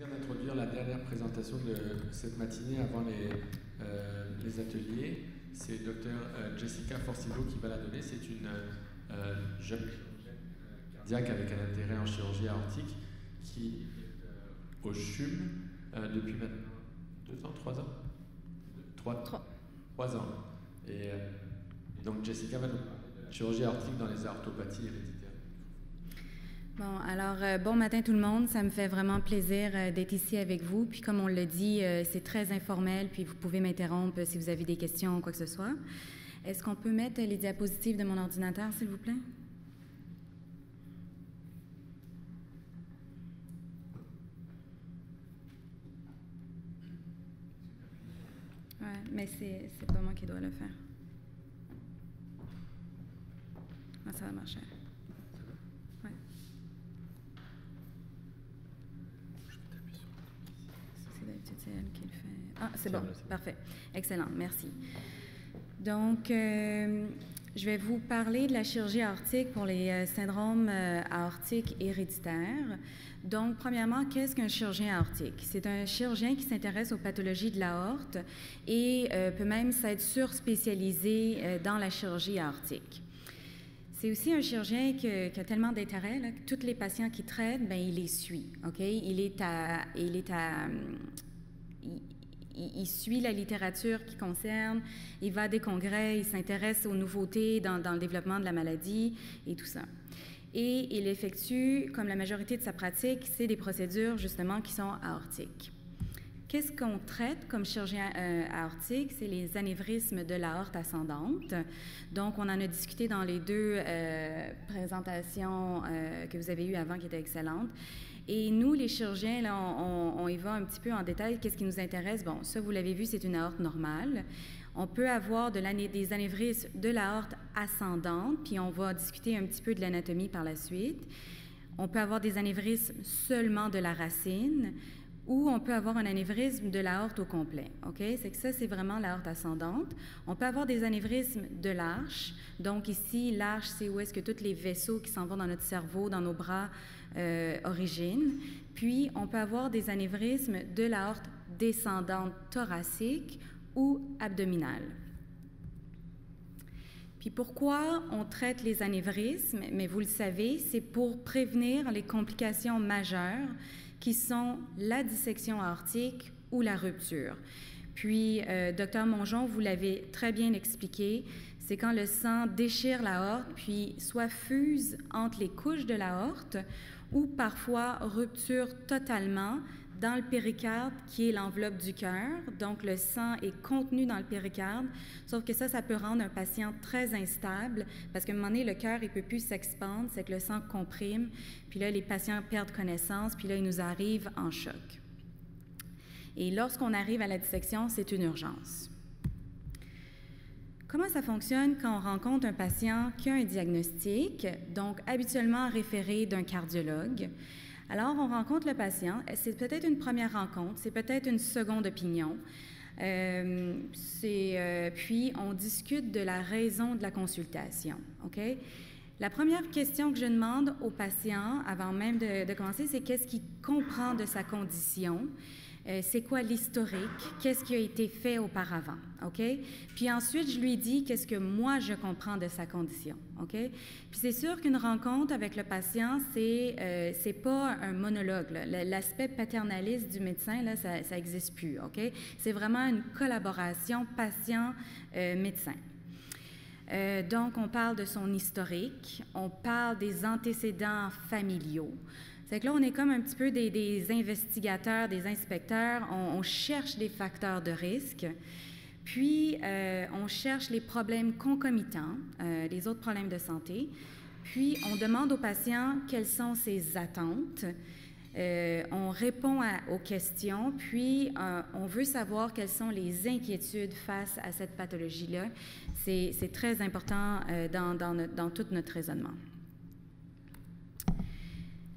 plaisir d'introduire la dernière présentation de cette matinée avant les ateliers. C'est Dr Jessica Forcivo qui va la donner. C'est une jeune cardiaque avec un intérêt en chirurgie aortique qui est au CHUM depuis maintenant 2 ans, 3 ans 3 ans. Et donc Jessica va nous parler de la chirurgie aortique dans les aortopathies héréditaires. Bon, alors, bon matin tout le monde. Ça me fait vraiment plaisir d'être ici avec vous. Puis comme on l'a dit, c'est très informel, puis vous pouvez m'interrompre si vous avez des questions ou quoi que ce soit. Est-ce qu'on peut mettre les diapositives de mon ordinateur, s'il vous plaît? Ouais, mais c'est pas moi qui dois le faire. Ah, ça va marcher. Ouais. C'est d'habitude, c'est elle qui le fait. Ah, c'est bon, parfait. Excellent, merci. Donc, je vais vous parler de la chirurgie aortique pour les syndromes aortiques héréditaires. Donc, premièrement, qu'est-ce qu'un chirurgien aortique? C'est un chirurgien qui s'intéresse aux pathologies de l'aorte et peut même s'être surspécialisé dans la chirurgie aortique. C'est aussi un chirurgien qui a tellement d'intérêt que tous les patients qu'il traite, ben, il les suit. OK? Il suit la littérature qui concerne, il va à des congrès, il s'intéresse aux nouveautés dans le développement de la maladie et tout ça. Et il effectue, comme la majorité de sa pratique, c'est des procédures justement qui sont aortiques. Qu'est-ce qu'on traite comme chirurgien aortique? C'est les anévrismes de l'aorte ascendante. Donc, on en a discuté dans les 2 présentations que vous avez eues avant qui étaient excellentes. Et nous, les chirurgiens, là, on y va un petit peu en détail. Qu'est-ce qui nous intéresse? Bon, ça, vous l'avez vu, c'est une aorte normale. On peut avoir des anévrismes de l'aorte ascendante, puis on va discuter un petit peu de l'anatomie par la suite. On peut avoir des anévrismes seulement de la racine, ou on peut avoir un anévrisme de l'aorte au complet. OK? C'est que ça, c'est vraiment l'aorte ascendante. On peut avoir des anévrismes de l'arche. Donc ici, l'arche, c'est où est-ce que tous les vaisseaux qui s'en vont dans notre cerveau, dans nos bras, originent. Puis, on peut avoir des anévrismes de l'aorte descendante thoracique ou abdominale. Puis pourquoi on traite les anévrismes? Mais vous le savez, c'est pour prévenir les complications majeures qui sont la dissection aortique ou la rupture. Puis, Dr Mongeon, vous l'avez très bien expliqué, c'est quand le sang déchire l'aorte, puis soit fuse entre les couches de l'aorte, ou parfois rupture totalement dans le péricarde, qui est l'enveloppe du cœur. Donc, le sang est contenu dans le péricarde, sauf que ça peut rendre un patient très instable, parce qu'à un moment donné, le cœur, il ne peut plus s'expandre, c'est que le sang comprime, puis là, les patients perdent connaissance, puis là, ils nous arrivent en choc. Et lorsqu'on arrive à la dissection, c'est une urgence. Comment ça fonctionne quand on rencontre un patient qui a un diagnostic, donc habituellement référé d'un cardiologue? Alors, on rencontre le patient, c'est peut-être une première rencontre, c'est peut-être une seconde opinion, puis on discute de la raison de la consultation, OK? La première question que je demande au patient, avant même de commencer, c'est qu'est-ce qu'il comprend de sa condition? C'est quoi l'historique, qu'est-ce qui a été fait auparavant, OK? Puis ensuite, je lui dis qu'est-ce que moi, je comprends de sa condition, OK? Puis c'est sûr qu'une rencontre avec le patient, c'est pas un monologue. L'aspect paternaliste du médecin, là, ça n'existe plus, OK? C'est vraiment une collaboration patient-médecin. Donc, on parle de son historique, on parle des antécédents familiaux. C'est que là, on est comme un petit peu des investigateurs, des inspecteurs. On cherche des facteurs de risque. Puis, on cherche les problèmes concomitants, les autres problèmes de santé. Puis, on demande au patient quelles sont ses attentes. On répond aux questions. Puis, on veut savoir quelles sont les inquiétudes face à cette pathologie-là. C'est très important dans tout notre raisonnement.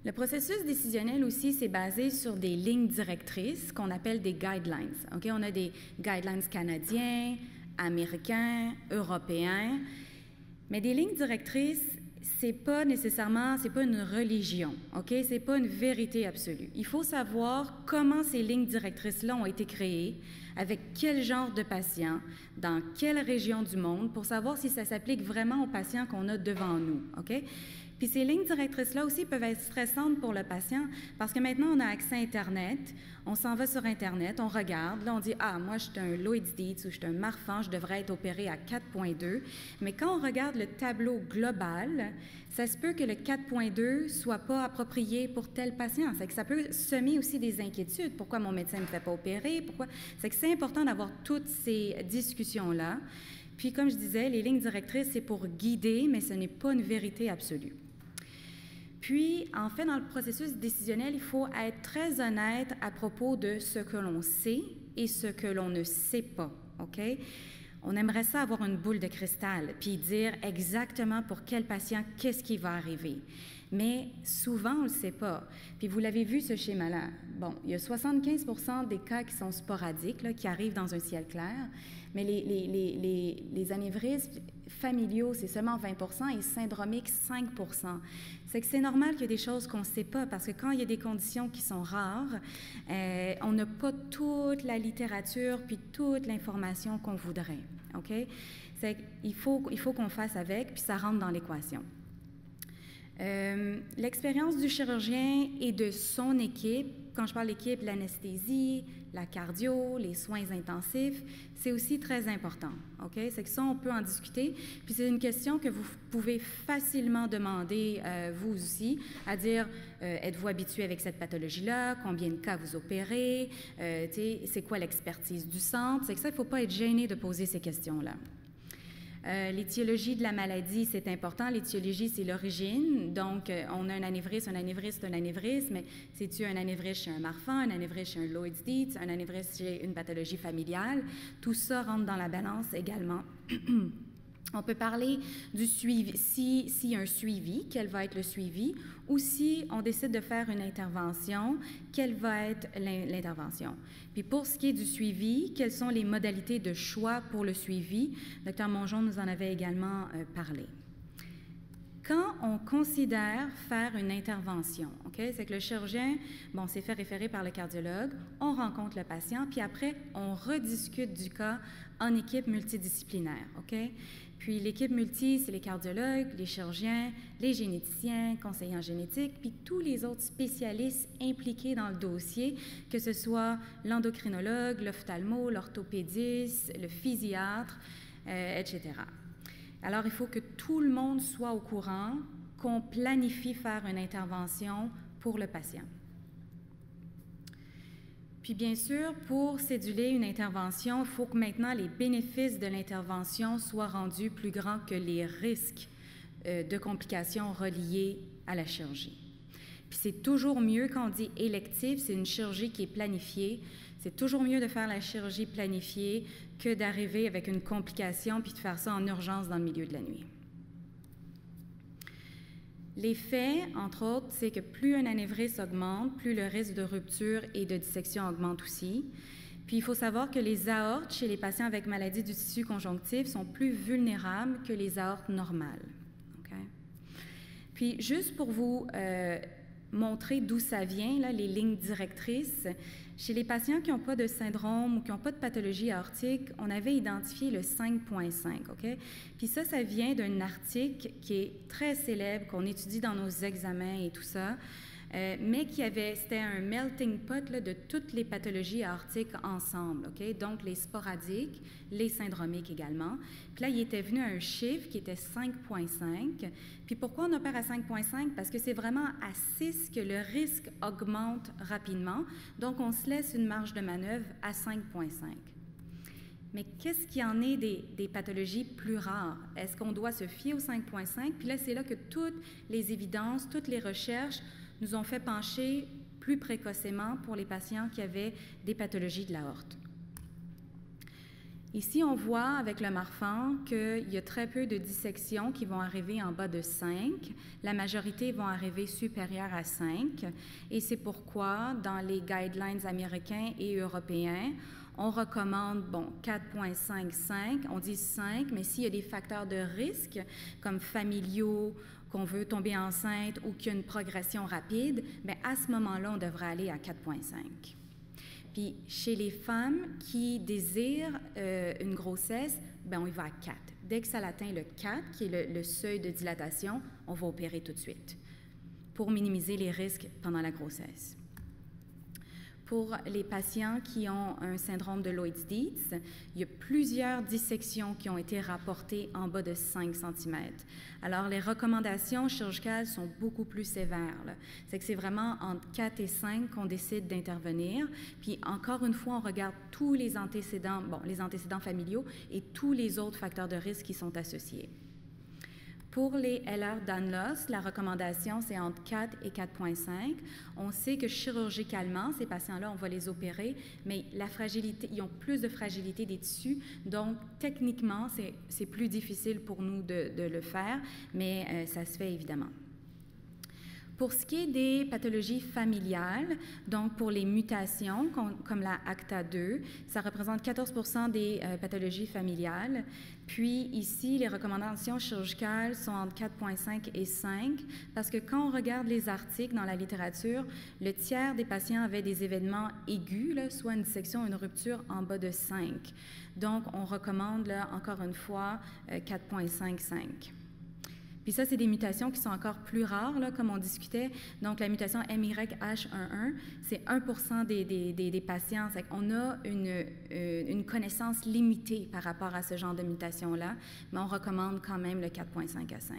Le processus décisionnel aussi, c'est basé sur des lignes directrices qu'on appelle des guidelines. Okay? On a des guidelines canadiens, américains, européens. Mais des lignes directrices, c'est pas nécessairement, c'est pas une religion, OK? C'est pas une vérité absolue. Il faut savoir comment ces lignes directrices-là ont été créées, avec quel genre de patients, dans quelle région du monde, pour savoir si ça s'applique vraiment aux patients qu'on a devant nous, OK? Puis ces lignes directrices-là aussi peuvent être stressantes pour le patient parce que maintenant, on a accès à Internet, on s'en va sur Internet, on regarde, là, on dit « Ah, moi, je suis un Loeys-Dietz ou je suis un Marfan, je devrais être opéré à 4.2. » Mais quand on regarde le tableau global, ça se peut que le 4.2 soit pas approprié pour tel patient. C'est que ça peut semer aussi des inquiétudes. Pourquoi mon médecin ne me fait pas opérer? Pourquoi? C'est que c'est important d'avoir toutes ces discussions-là. Puis, comme je disais, les lignes directrices, c'est pour guider, mais ce n'est pas une vérité absolue. Puis, en fait, dans le processus décisionnel, il faut être très honnête à propos de ce que l'on sait et ce que l'on ne sait pas, OK? On aimerait ça avoir une boule de cristal, puis dire exactement pour quel patient, qu'est-ce qui va arriver. Mais souvent, on ne le sait pas. Puis vous l'avez vu, ce schéma-là. Bon, il y a 75% des cas qui sont sporadiques, là, qui arrivent dans un ciel clair, mais les anévrismes familiaux, c'est seulement 20% et syndromiques, 5%. C'est que c'est normal qu'il y ait des choses qu'on ne sait pas, parce que quand il y a des conditions qui sont rares, on n'a pas toute la littérature puis toute l'information qu'on voudrait, OK? C'est qu'il faut qu'on fasse avec, puis ça rentre dans l'équation. L'expérience du chirurgien et de son équipe, quand je parle d'équipe, l'anesthésie, la cardio, les soins intensifs, c'est aussi très important, OK? C'est que ça, on peut en discuter. Puis c'est une question que vous pouvez facilement demander, vous aussi, à dire, êtes-vous habitué avec cette pathologie-là? Combien de cas vous opérez? C'est quoi l'expertise du centre? C'est que ça, il ne faut pas être gêné de poser ces questions-là. L'étiologie de la maladie, c'est important. L'étiologie, c'est l'origine. Donc, on a un anévrisme, c'est un anévrisme, mais c'est-tu un anévrisme chez un Marfan, un anévrisme chez un Loeys-Dietz, un anévrisme chez une pathologie familiale? Tout ça rentre dans la balance également. On peut parler du suivi, s'il y a un suivi, quel va être le suivi, ou si on décide de faire une intervention, quelle va être l'intervention. Puis pour ce qui est du suivi, quelles sont les modalités de choix pour le suivi? Dr. Mongeon nous en avait également parlé. Quand on considère faire une intervention, OK, c'est que le chirurgien, bon, s'est fait référer par le cardiologue, on rencontre le patient, puis après, on rediscute du cas en équipe multidisciplinaire, OK? Puis l'équipe multi, c'est les cardiologues, les chirurgiens, les généticiens, conseillers en génétique, puis tous les autres spécialistes impliqués dans le dossier, que ce soit l'endocrinologue, l'ophtalmo, l'orthopédiste, le physiatre, etc. Alors, il faut que tout le monde soit au courant qu'on planifie faire une intervention pour le patient. Puis bien sûr, pour céduler une intervention, il faut que maintenant les bénéfices de l'intervention soient rendus plus grands que les risques de complications reliées à la chirurgie. Puis c'est toujours mieux quand on dit électif, c'est une chirurgie qui est planifiée. C'est toujours mieux de faire la chirurgie planifiée que d'arriver avec une complication puis de faire ça en urgence dans le milieu de la nuit. Les faits, entre autres, c'est que plus un anévrisme augmente, plus le risque de rupture et de dissection augmente aussi. Puis il faut savoir que les aortes chez les patients avec maladie du tissu conjonctif sont plus vulnérables que les aortes normales. Okay? Puis juste pour vous montrer d'où ça vient, là, les lignes directrices, chez les patients qui n'ont pas de syndrome ou qui n'ont pas de pathologie aortique, on avait identifié le 5.5, OK? Puis ça vient d'un article qui est très célèbre, qu'on étudie dans nos examens et tout ça, mais c'était un melting pot là, de toutes les pathologies aortiques ensemble, OK? Donc les sporadiques, les syndromiques également. Puis là, il était venu un chiffre qui était 5.5. Puis pourquoi on opère à 5.5? Parce que c'est vraiment à 6 que le risque augmente rapidement. Donc on se laisse une marge de manœuvre à 5.5. Mais qu'est-ce qu'il y en est des pathologies plus rares? Est-ce qu'on doit se fier au 5.5? Puis là, c'est là que toutes les évidences, toutes les recherches nous ont fait pencher plus précocement pour les patients qui avaient des pathologies de l'aorte. Ici, on voit avec le Marfan qu'il y a très peu de dissections qui vont arriver en bas de 5. La majorité vont arriver supérieures à 5. Et c'est pourquoi, dans les guidelines américains et européens, on recommande, 4.55, on dit 5, mais s'il y a des facteurs de risque, comme familiaux qu'on veut tomber enceinte ou qu'il y a une progression rapide, bien, à ce moment-là, on devrait aller à 4,5. Puis, chez les femmes qui désirent une grossesse, bien, on y va à 4. Dès que ça atteint le 4, qui est le seuil de dilatation, on va opérer tout de suite pour minimiser les risques pendant la grossesse. Pour les patients qui ont un syndrome de Loeys-Dietz, il y a plusieurs dissections qui ont été rapportées en bas de 5 cm. Alors, les recommandations chirurgicales sont beaucoup plus sévères. C'est que c'est vraiment entre 4 et 5 qu'on décide d'intervenir. Puis, encore une fois, on regarde tous les antécédents, les antécédents familiaux et tous les autres facteurs de risque qui sont associés. Pour les Ehlers-Danlos, la recommandation, c'est entre 4 et 4,5. On sait que chirurgicalement, ces patients-là, on va les opérer, mais la fragilité, ils ont plus de fragilité des tissus, donc techniquement, c'est plus difficile pour nous de le faire, mais ça se fait évidemment. Pour ce qui est des pathologies familiales, donc pour les mutations, comme la ACTA2, ça représente 14 % des pathologies familiales. Puis ici, les recommandations chirurgicales sont entre 4,5 et 5, parce que quand on regarde les articles dans la littérature, le tiers des patients avaient des événements aigus, là, soit une dissection ou une rupture en bas de 5. Donc, on recommande, là, encore une fois, 4,5-5. Puis ça, c'est des mutations qui sont encore plus rares, là, comme on discutait. Donc, la mutation MYH11, c'est 1 % des patients. On a une connaissance limitée par rapport à ce genre de mutation-là, mais on recommande quand même le 4,5 à 5.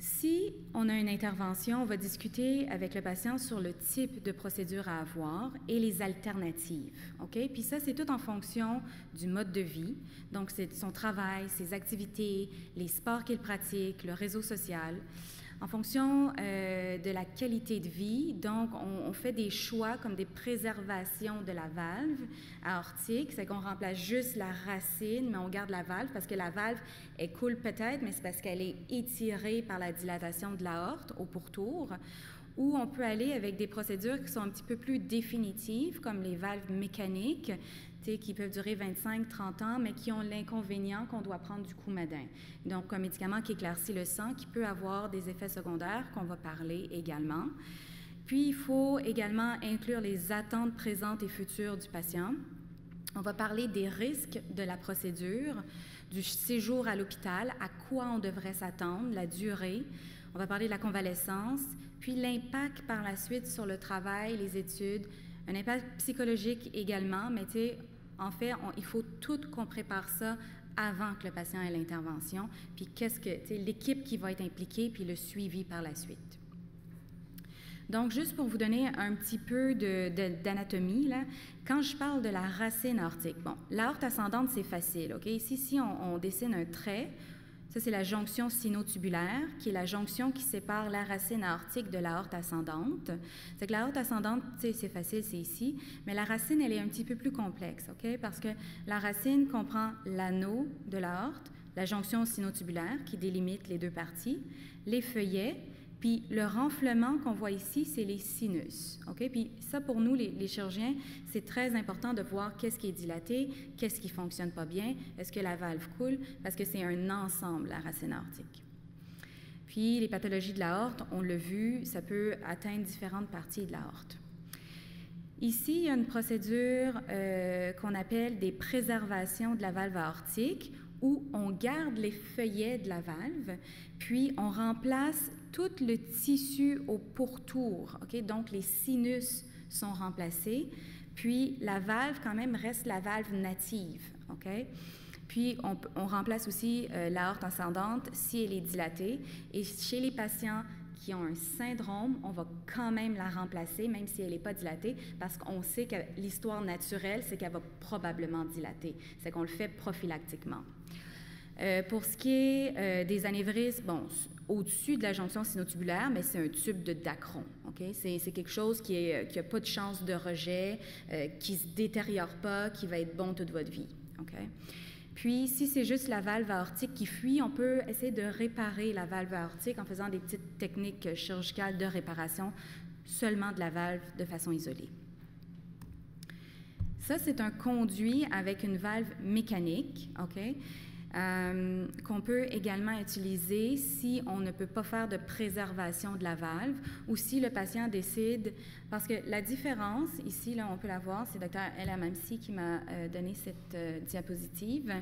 Si on a une intervention, on va discuter avec le patient sur le type de procédure à avoir et les alternatives. OK? Puis ça, c'est tout en fonction du mode de vie. Donc, c'est son travail, ses activités, les sports qu'il pratique, le réseau social. En fonction de la qualité de vie, donc, on fait des choix comme des préservations de la valve aortique, c'est qu'on remplace juste la racine, mais on garde la valve parce que la valve, elle coule peut-être, mais c'est parce qu'elle est étirée par la dilatation de l'aorte au pourtour. Ou on peut aller avec des procédures qui sont un petit peu plus définitives, comme les valves mécaniques, qui peuvent durer 25-30 ans, mais qui ont l'inconvénient qu'on doit prendre du Coumadin. Donc, un médicament qui éclaircit le sang, qui peut avoir des effets secondaires qu'on va parler également. Puis, il faut également inclure les attentes présentes et futures du patient. On va parler des risques de la procédure, du séjour à l'hôpital, à quoi on devrait s'attendre, la durée. On va parler de la convalescence, puis l'impact par la suite sur le travail, les études, un impact psychologique également, mais tu sais, en fait, il faut tout qu'on prépare ça avant que le patient ait l'intervention, puis qu'est-ce que, tu sais, l'équipe qui va être impliquée, puis le suivi par la suite. Donc, juste pour vous donner un petit peu d'anatomie, là, quand je parle de la racine aortique, bon, l'aorte ascendante, c'est facile, OK? Ici, si on dessine un trait, ça, c'est la jonction sinotubulaire, qui est la jonction qui sépare la racine aortique de l'aorte ascendante. C'est que l'aorte ascendante, c'est facile, c'est ici, mais la racine, elle est un petit peu plus complexe, OK? Parce que la racine comprend l'anneau de l'aorte, la jonction sinotubulaire qui délimite les deux parties, les feuillets, puis le renflement qu'on voit ici, c'est les sinus, OK? Puis ça, pour nous, les chirurgiens, c'est très important de voir qu'est-ce qui est dilaté, qu'est-ce qui ne fonctionne pas bien, est-ce que la valve coule, parce que c'est un ensemble, la racine aortique. Puis les pathologies de l'aorte, on l'a vu, ça peut atteindre différentes parties de l'aorte. Ici, il y a une procédure qu'on appelle des préservations de la valve aortique, où on garde les feuillets de la valve, puis on remplace tout le tissu au pourtour, OK? Donc, les sinus sont remplacés, puis la valve, quand même, reste la valve native, OK? Puis, on remplace aussi l'aorte ascendante si elle est dilatée, et chez les patients qui ont un syndrome, on va quand même la remplacer, même si elle n'est pas dilatée, parce qu'on sait que l'histoire naturelle, c'est qu'elle va probablement dilater. C'est qu'on le fait prophylactiquement. Pour ce qui est des anévrismes, bon, au-dessus de la jonction sinotubulaire, mais c'est un tube de Dacron. Okay? C'est quelque chose qui n'a pas de chance de rejet, qui ne se détériore pas, qui va être bon toute votre vie. Okay? Puis, si c'est juste la valve aortique qui fuit, on peut essayer de réparer la valve aortique en faisant des petites techniques chirurgicales de réparation seulement de la valve de façon isolée. Ça, c'est un conduit avec une valve mécanique. Okay? qu'on peut également utiliser si on ne peut pas faire de préservation de la valve ou si le patient décide, parce que la différence, ici, là, on peut la voir, c'est Dr. Ella Mamsi qui m'a donné cette diapositive.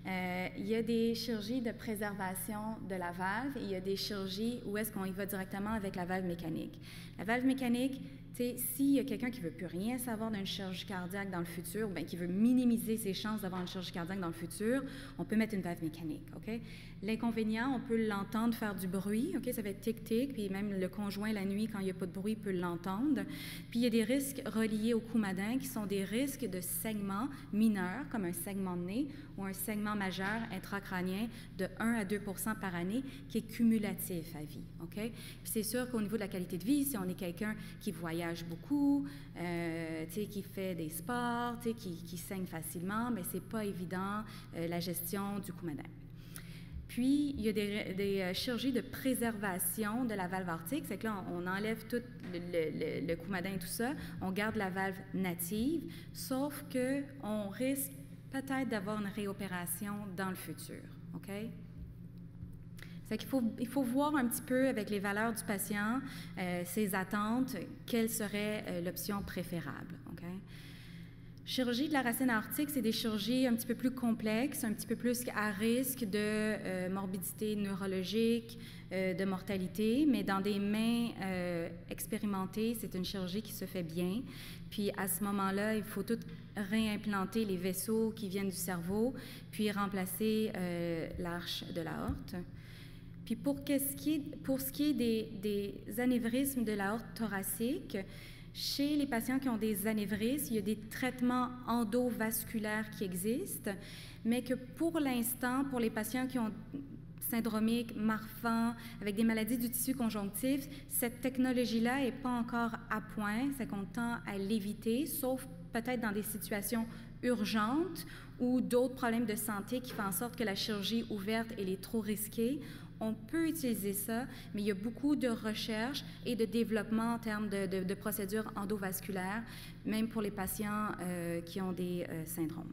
Il y a des chirurgies de préservation de la valve et il y a des chirurgies où est-ce qu'on y va directement avec la valve mécanique. La valve mécanique, s'il y a quelqu'un qui ne veut plus rien savoir d'une chirurgie cardiaque dans le futur, bien, qui veut minimiser ses chances d'avoir une chirurgie cardiaque dans le futur, on peut mettre une valve mécanique. Okay? L'inconvénient, on peut l'entendre faire du bruit, okay? Ça va être tic-tic, puis même le conjoint la nuit, quand il n'y a pas de bruit, peut l'entendre. Puis il y a des risques reliés au coumadin qui sont des risques de saignement mineur, comme un saignement de nez ou un saignement majeur intracrânien de 1 à 2 % par année, qui est cumulatif à vie. Okay? Puis c'est sûr qu'au niveau de la qualité de vie, si on est quelqu'un qui voyage beaucoup, qui fait des sports, qui saigne facilement, mais c'est pas évident la gestion du coumadin. Puis, il y a des chirurgies de préservation de la valve aortique. C'est que là, on enlève tout le coumadin et tout ça, on garde la valve native, sauf qu'on risque peut-être d'avoir une réopération dans le futur. OK? C'est qu'il faut voir un petit peu avec les valeurs du patient, ses attentes, quelle serait l'option préférable. Okay? Chirurgie de la racine aortique, c'est des chirurgies un petit peu plus complexes, un petit peu plus à risque de morbidité neurologique, de mortalité, mais dans des mains expérimentées, c'est une chirurgie qui se fait bien. Puis à ce moment-là, il faut tout réimplanter les vaisseaux qui viennent du cerveau, puis remplacer l'arche de l'aorte. Puis pour ce qui est des anévrismes de l'aorte thoracique, chez les patients qui ont des anévrismes, il y a des traitements endovasculaires qui existent, mais que pour l'instant, pour les patients qui ont syndromique, Marfan, avec des maladies du tissu conjonctif, cette technologie-là n'est pas encore à point, c'est qu'on tend à l'éviter, sauf peut-être dans des situations urgentes ou d'autres problèmes de santé qui font en sorte que la chirurgie ouverte elle est trop risquée. On peut utiliser ça, mais il y a beaucoup de recherche et de développement en termes de procédures endovasculaires, même pour les patients qui ont des syndromes.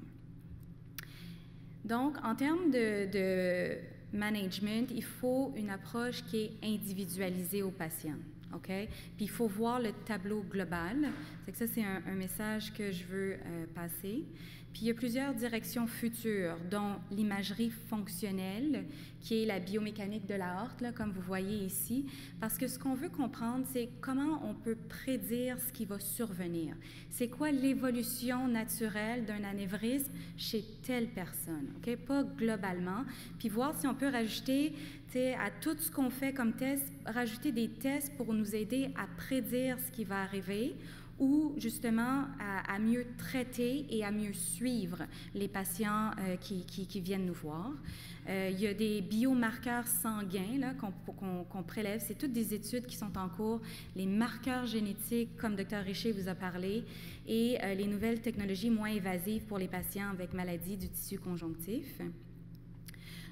Donc, en termes de management, il faut une approche qui est individualisée au patient. Okay? Puis il faut voir le tableau global. C'est que ça, c'est un message que je veux passer. Puis il y a plusieurs directions futures, dont l'imagerie fonctionnelle, qui est la biomécanique de l'aorte, là, comme vous voyez ici, parce que ce qu'on veut comprendre, c'est comment on peut prédire ce qui va survenir. C'est quoi l'évolution naturelle d'un anévrisme chez telle personne, okay? Pas globalement. Puis voir si on peut rajouter à tout ce qu'on fait comme test, rajouter des tests pour nous aider à prédire ce qui va arriver, ou justement à mieux traiter et à mieux suivre les patients qui viennent nous voir. Il y a des biomarqueurs sanguins là, qu'on prélève. C'est toutes des études qui sont en cours. Les marqueurs génétiques, comme Dr. Richer vous a parlé, et les nouvelles technologies moins invasives pour les patients avec maladies du tissu conjonctif.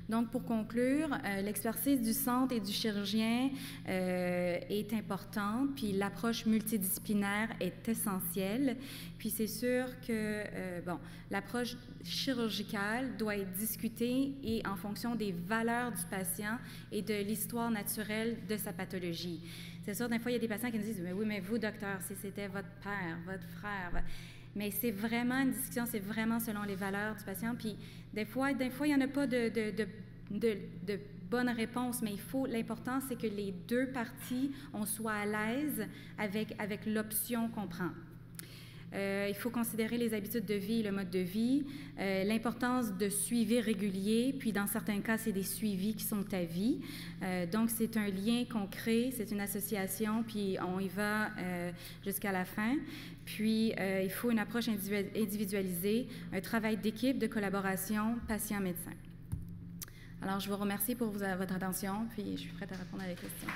Donc, pour conclure, l'expertise du centre et du chirurgien est importante, puis l'approche multidisciplinaire est essentielle. Puis c'est sûr que, l'approche chirurgicale doit être discutée et en fonction des valeurs du patient et de l'histoire naturelle de sa pathologie. C'est sûr, des fois, il y a des patients qui nous disent « Mais oui, mais vous, docteur, si c'était votre père, votre frère... » Mais c'est vraiment une discussion, c'est vraiment selon les valeurs du patient. Puis des fois il n'y en a pas de bonne réponse, mais l'important, c'est que les deux parties, on soit à l'aise avec l'option qu'on prend. Il faut considérer les habitudes de vie et le mode de vie, l'importance de suivi régulier, puis dans certains cas, c'est des suivis qui sont à vie. Donc, c'est un lien qu'on crée, c'est une association, puis on y va jusqu'à la fin. Puis, il faut une approche individualisée, un travail d'équipe, de collaboration, patient-médecin. Alors, je vous remercie pour votre attention, puis je suis prête à répondre à des questions.